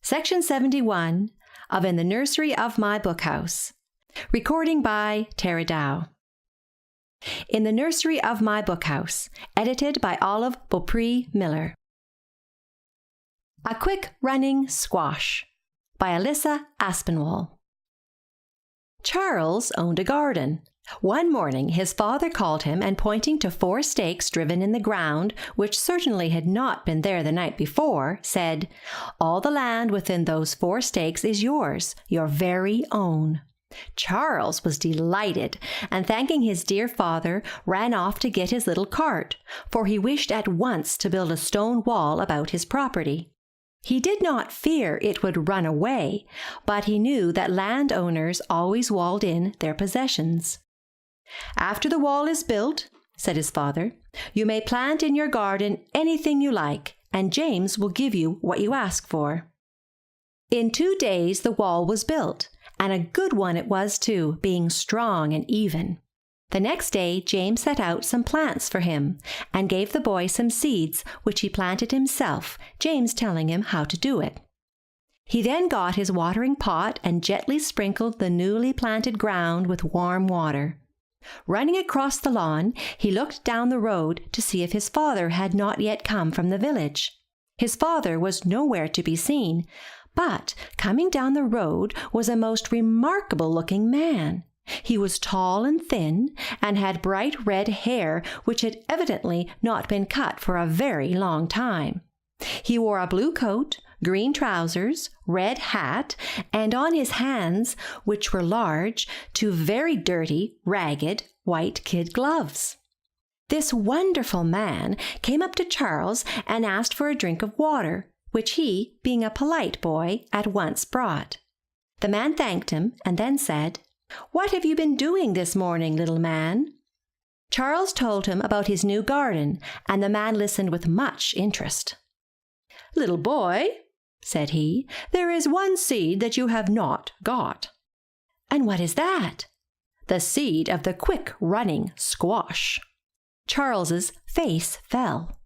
Section 71 of In the Nursery of My Bookhouse. Recording by Tara Dow. In the Nursery of My Bookhouse, edited by Olive Beaupre Miller. A Quick Running Squash by Alyssa Aspinwall. Charles owned a garden. One morning his father called him and, pointing to 4 stakes driven in the ground, which certainly had not been there the night before, said, "All the land within those 4 stakes is yours, your very own." Charles was delighted, and thanking his dear father, ran off to get his little cart, for he wished at once to build a stone wall about his property. He did not fear it would run away, but he knew that landowners always walled in their possessions. "After the wall is built," said his father, "you may plant in your garden anything you like, and James will give you what you ask for." In 2 days the wall was built, and a good one it was too, being strong and even. The next day James set out some plants for him, and gave the boy some seeds, which he planted himself, James telling him how to do it. He then got his watering pot and gently sprinkled the newly planted ground with warm water. Running across the lawn, he looked down the road to see if his father had not yet come from the village. His father was nowhere to be seen, but coming down the road was a most remarkable-looking man. He was tall and thin, and had bright red hair which had evidently not been cut for a very long time. He wore a blue coat, green trousers, red hat, and on his hands, which were large, 2 very dirty, ragged, white kid gloves. This wonderful man came up to Charles and asked for a drink of water, which he, being a polite boy, at once brought. The man thanked him and then said, "What have you been doing this morning, little man?" Charles told him about his new garden, and the man listened with much interest. "Little boy," said he, "there is one seed that you have not got." "And what is that?" "The seed of the quick-running squash." Charles's face fell.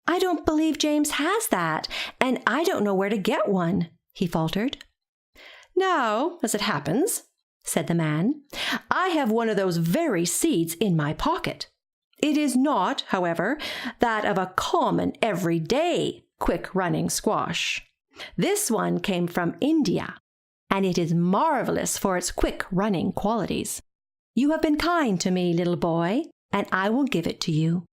"I don't believe James has that, and I don't know where to get one," he faltered. "Now, as it happens," said the man, "I have one of those very seeds in my pocket. It is not, however, that of a common, everyday, quick-running squash. This one came from India, and it is marvelous for its quick-running qualities. You have been kind to me, little boy, and I will give it to you."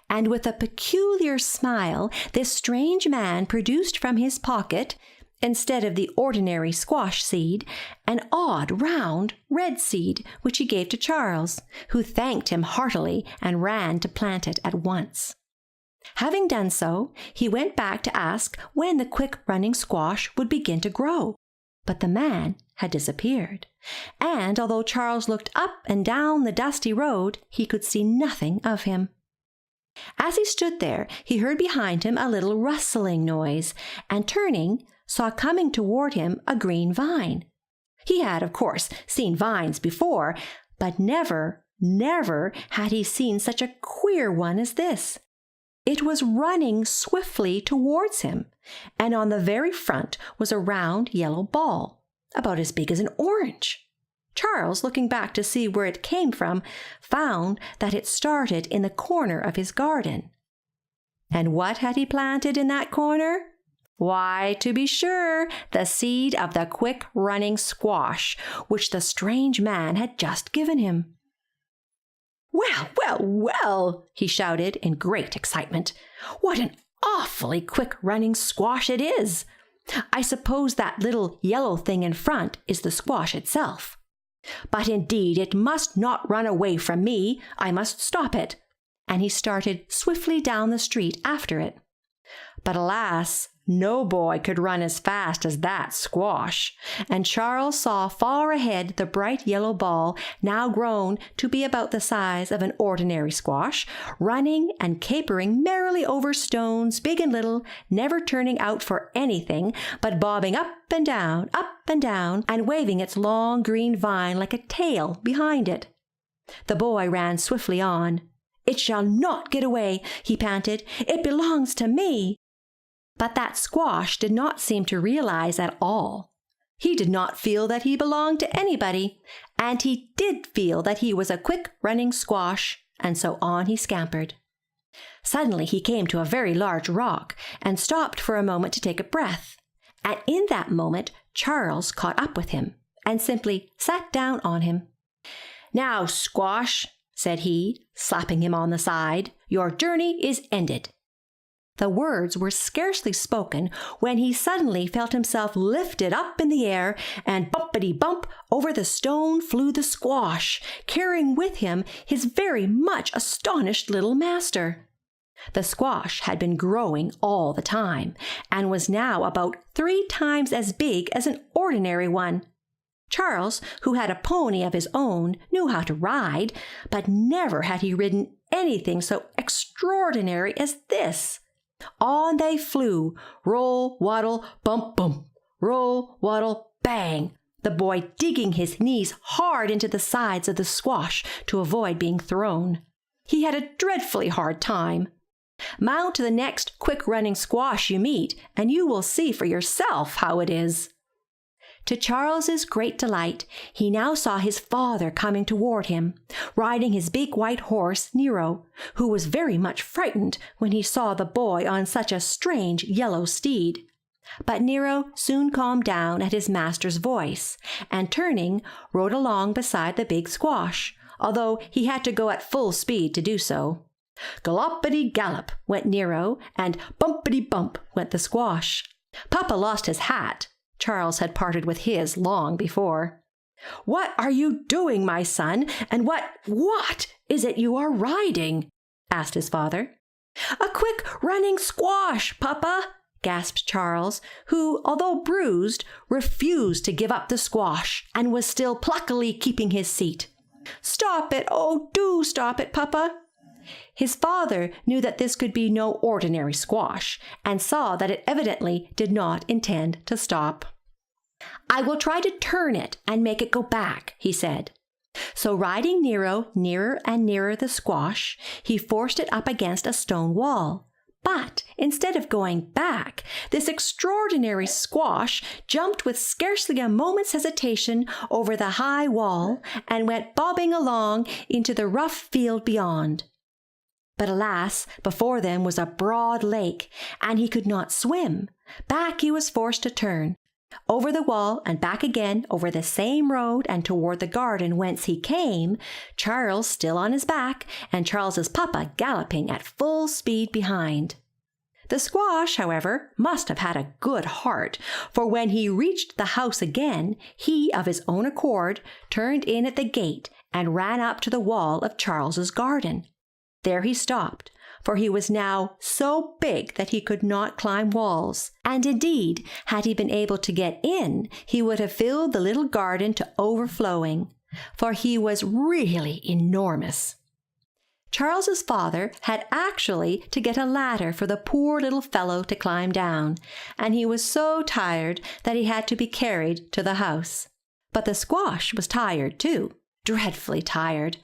And with a peculiar smile, this strange man produced from his pocket, instead of the ordinary squash seed, an odd, round, red seed, which he gave to Charles, who thanked him heartily and ran to plant it at once. Having done so, he went back to ask when the quick-running squash would begin to grow. But the man had disappeared, and although Charles looked up and down the dusty road, he could see nothing of him. As he stood there, he heard behind him a little rustling noise, and turning, saw coming toward him a green vine. He had, of course, seen vines before, but never had he seen such a queer one as this. It was running swiftly towards him, and on the very front was a round yellow ball, about as big as an orange. Charles, looking back to see where it came from, found that it started in the corner of his garden. And what had he planted in that corner? Why, to be sure, the seed of the quick-running squash, which the strange man had just given him. "Well, well, well!" he shouted in great excitement. "What an awfully quick-running squash it is! I suppose that little yellow thing in front is the squash itself. But indeed it must not run away from me. I must stop it." And he started swiftly down the street after it. But alas, no boy could run as fast as that squash, and Charles saw far ahead the bright yellow ball, now grown to be about the size of an ordinary squash, running and capering merrily over stones, big and little, never turning out for anything, but bobbing up and down, and waving its long green vine like a tail behind it. The boy ran swiftly on. "It shall not get away," he panted. "It belongs to me." But that squash did not seem to realize at all. He did not feel that he belonged to anybody, and he did feel that he was a quick-running squash, and so on he scampered. Suddenly he came to a very large rock and stopped for a moment to take a breath, and in that moment Charles caught up with him and simply sat down on him. "Now, Squash," said he, slapping him on the side, "your journey is ended." The words were scarcely spoken when he suddenly felt himself lifted up in the air, and bumpity-bump over the stone flew the squash, carrying with him his very much astonished little master. The squash had been growing all the time, and was now about 3 times as big as an ordinary one. Charles, who had a pony of his own, knew how to ride, but never had he ridden anything so extraordinary as this. On they flew, roll, waddle, bump, bump, roll, waddle, bang, the boy digging his knees hard into the sides of the squash to avoid being thrown. He had a dreadfully hard time. Mount the next quick-running squash you meet, and you will see for yourself how it is. To Charles's great delight, he now saw his father coming toward him, riding his big white horse, Nero, who was very much frightened when he saw the boy on such a strange yellow steed. But Nero soon calmed down at his master's voice, and turning, rode along beside the big squash, although he had to go at full speed to do so. Gallopity-gallop went Nero, and bumpity-bump went the squash. Papa lost his hat. Charles had parted with his long before. "What are you doing, my son, and what is it you are riding?" asked his father. "A quick-running squash, Papa," gasped Charles, who, although bruised, refused to give up the squash, and was still pluckily keeping his seat. "Stop it! Oh, do stop it, Papa!" His father knew that this could be no ordinary squash, and saw that it evidently did not intend to stop. "I will try to turn it and make it go back," he said. So riding Nero nearer and nearer the squash, he forced it up against a stone wall. But instead of going back, this extraordinary squash jumped with scarcely a moment's hesitation over the high wall and went bobbing along into the rough field beyond. But alas, before them was a broad lake, and he could not swim. Back he was forced to turn, over the wall and back again over the same road and toward the garden whence he came, Charles still on his back, and Charles's papa galloping at full speed behind. The squash, however, must have had a good heart, for when he reached the house again, he of his own accord turned in at the gate and ran up to the wall of Charles's garden. There he stopped, for he was now so big that he could not climb walls, and indeed, had he been able to get in, he would have filled the little garden to overflowing, for he was really enormous. Charles's father had actually to get a ladder for the poor little fellow to climb down, and he was so tired that he had to be carried to the house. But the squash was tired too, dreadfully tired.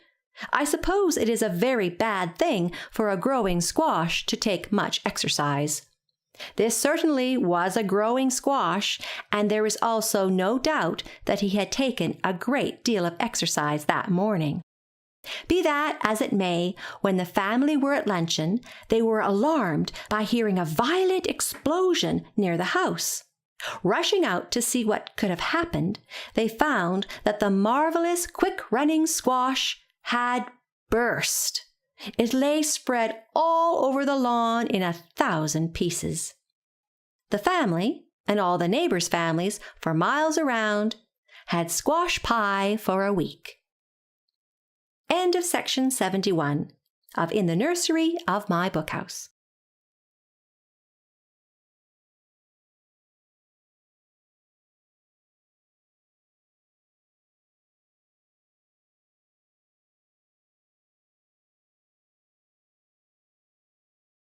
I suppose it is a very bad thing for a growing squash to take much exercise. This certainly was a growing squash, and there is also no doubt that he had taken a great deal of exercise that morning. Be that as it may, when the family were at luncheon, they were alarmed by hearing a violent explosion near the house. Rushing out to see what could have happened, they found that the marvelous quick-running squash had burst. It lay spread all over the lawn in 1,000 pieces. The family, and all the neighbors' families for miles around, had squash pie for a week. End of section 71 of In the Nursery of My Bookhouse.